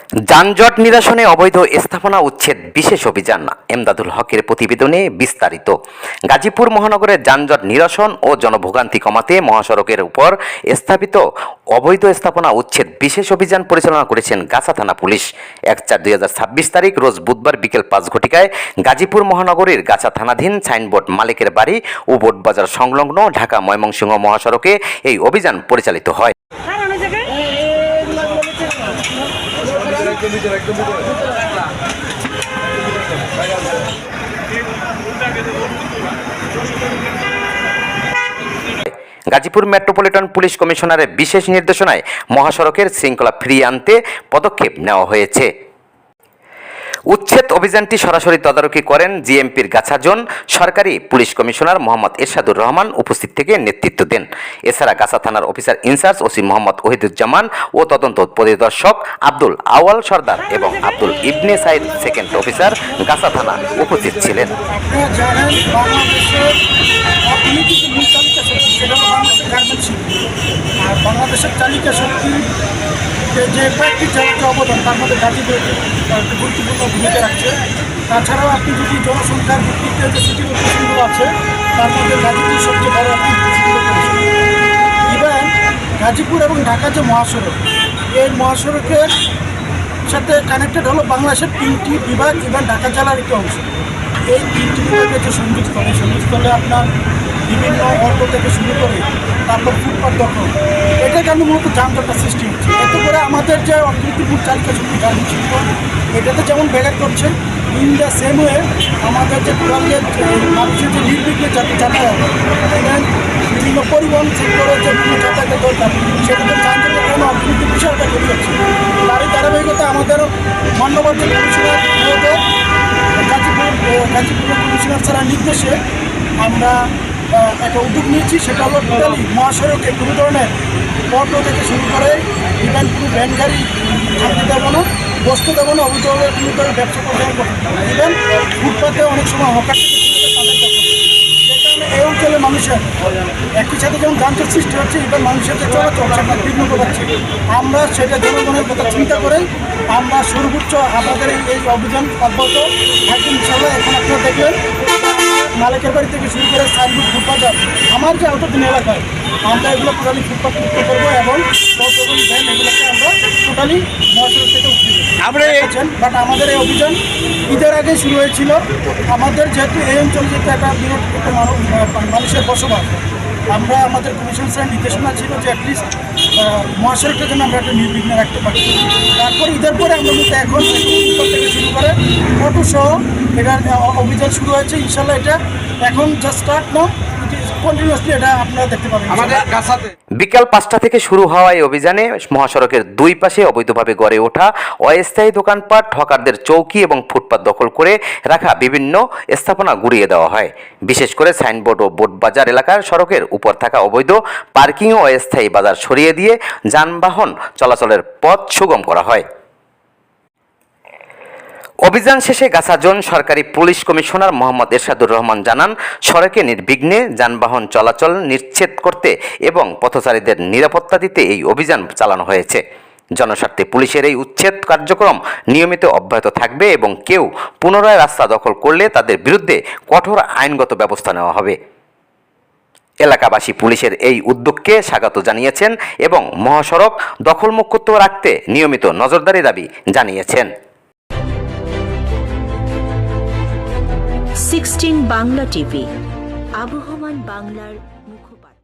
যানজট নিরসনে অবৈধ স্থাপনা উচ্ছেদ বিশেষ অভিযান। এমদাদুল হকের প্রতিবেদনে বিস্তারিত। গাজীপুর মহানগরের যানজট নিরসন ও জনভোগান্তি কমাতে মহাসড়কের উপর স্থাপিত অবৈধ স্থাপনা উচ্ছেদ বিশেষ অভিযান পরিচালনা করেছেন গাছা থানা পুলিশ। 1/4/2026 তারিখ রোজ বুধবার বিকেল 5 ঘটিকায় গাজীপুর মহানগরীর গাছা থানাধীন সাইনবোর্ড মালিকের বাড়ি ও বোটবাজার সংলগ্ন ঢাকা ময়মনসিংহ মহাসড়কে এই অভিযান পরিচালিত হয়। গাজীপুর মেট্রোপলিটন পুলিশ কমিশনারের বিশেষ নির্দেশনায় মহাসড়কের শৃঙ্খলা ফিরিয়ে আনতে পদক্ষেপ নেওয়া হয়েছে। উচ্ছেদ অভিযানটি সরাসরি তদারকি করেন জিএমপির গাছা জোন সরকারি পুলিশ কমিশনার মোহাম্মদ এরশাদুর রহমান উপস্থিত থেকে নেতৃত্ব দেন। এছাড়া গাছা থানার officer in charge OC Mohammad Ohiduzzaman ও তদন্ত পরিদর্শক আব্দুল আওয়াল সর্দার এবং আব্দুল ইবনে সাইদ সেকেন্ড অফিসার গাছা থানা উপস্থিত ছিলেন। বাংলাদেশের চালিকা শক্তি যে কয়েকটি জায়গাতে অবদান তার মধ্যে গাজীপুর একটি গুরুত্বপূর্ণ ভূমিকা রাখছে। তাছাড়াও আপনি যদি জনসংখ্যার ভিত্তিতে যে সিটি কর্পোরেশনগুলো আছে তার মধ্যে গাজীপুর সবচেয়ে বড় একটি সিটি কর্পোরেশন। ইভেন গাজীপুর এবং ঢাকা যে মহাসড়ক, এই মহাসড়কের সাথে কানেক্টেড হলো বাংলাদেশের 3টি বিভাগ এবং ঢাকা জেলার একটি অংশ। এই 3টি বিভাগের যে সংযোগস্থলে আপনার বিভিন্ন অল্প থেকে শুরু করে তারপর ফুটপাত দখল, এটা কেন মূলত যানজটটা সৃষ্টি হচ্ছে। এতে করে আমাদের যে অর্থনীতির চালিকা শক্তি যানজট শিল্প এটাতে যেমন ব্যাঘাত করছে, ইন দ্য সেম ওয়ে আমাদের যে টোটালের মানুষের যে নির্বিঘ্নে যাতায়াত এবং বিভিন্ন পরিবহন সেক্টরের যে বিভিন্ন যাতায়াতের দরকার সেটাতে যানজটের কোনো অর্থনৈতিক বিষয়টা তৈরি হচ্ছে। তারই ধারাবাহিকতা আমাদের মান্যবর যে কমিশনার গাজীপুর কমিশনার ছাড়া নির্দেশে আমরা একটা উদ্যোগ নিয়েছি। সেটা হলো টোটালি মহাসড়কে কোনো ধরনের অটো থেকে শুরু করে ইভেন কোনো ভ্যান গাড়ি থাকতে দেবো না, বসতে দেবো না, অবৈধভাবে কোনো ধরনের ব্যবসা করতে হবে। ইভেন ফুটপাতে অনেক সময় হকার থেকে শুরু করে তাদের দখল। সে কারণে এই অঞ্চলের মানুষের একই সাথে যেমন যানজট সৃষ্টি হচ্ছে, ইভেন মানুষের যে চলাচল সেটা বিঘ্ন ঘটাচ্ছে। আমরা সেটা জনগণের কথা চিন্তা করে আমরা সর্বোচ্চ আমাদের এই অভিযান অব্যাহত থাকবে ইনশাল্লাহ। এখন আপনারা দেখবেন মালিকের বাড়ি থেকে শুরু করে সাইনবোর্ড ফুটবাজার আমার যে আওতাধীন এলাকায় আমরা এগুলো টোটালি ফুটপাত মুক্ত করবো এবং ভ্যান এগুলোকে আমরা টোটালি মহাসড়ক থেকে উঠিয়ে দেবো। বাট আমাদের এই অভিযান ঈদের আগে শুরু হয়েছিল। আমাদের যেহেতু এই অঞ্চলে যেহেতু একটা বিরাট একটা মানুষের বসবাস, আমরা আমাদের কমিশন স্যারের নির্দেশনা ছিল যে অ্যাটলিস্ট মহাসড়কটার জন্য আমরা একটা নির্বিঘ্ন রাখতে পারি। তারপর ঈদের পরে আমরা কিন্তু এখন থেকে শুরু করে অটো সহ এটার অভিযান শুরু হয়েছে। ইনশাল্লাহ এটা এখন জাস্ট স্টার্ট নাও, কন্টিনিউয়াসলি এটা আপনারা দেখতে পাবেন। বিকাল 5টা থেকে শুরু হওয়া এই অভিযানে মহাসড়কের দুই পাশে অবৈধভাবে গড়ে ওঠা অস্থায়ী দোকানপাট, হকারদের চৌকি এবং ফুটপাত দখল করে রাখা বিভিন্ন স্থাপনা গুড়িয়ে দেওয়া হয়। বিশেষ করে সাইনবোর্ড ও বোটবাজার এলাকার সড়কের উপর থাকা অবৈধ পার্কিং ও অস্থায়ী বাজার সরিয়ে দিয়ে যানবাহন চলাচলের পথ সুগম করা হয়। অভিযান শেষে গাছা জোন সরকারি পুলিশ কমিশনার মোহাম্মদ এরশাদুর রহমান জানান, সড়কে নির্বিঘ্নে যানবাহন চলাচল নিশ্চিত করতে এবং পথচারীদের নিরাপত্তা দিতে এই অভিযান চালানো হয়েছে। জনস্বার্থে পুলিশের এই উচ্ছেদ কার্যক্রম নিয়মিত অব্যাহত থাকবে এবং কেউ পুনরায় রাস্তা দখল করলে তাদের বিরুদ্ধে কঠোর আইনগত ব্যবস্থা নেওয়া হবে। এলাকাবাসী পুলিশের এই উদ্যোগকে স্বাগত জানিয়েছেন এবং মহাসড়ক দখলমুক্ত রাখতে নিয়মিত নজরদারি দাবি জানিয়েছেন। 16 বাংলা টিভি, আবহমান বাংলার মুখপাত্র।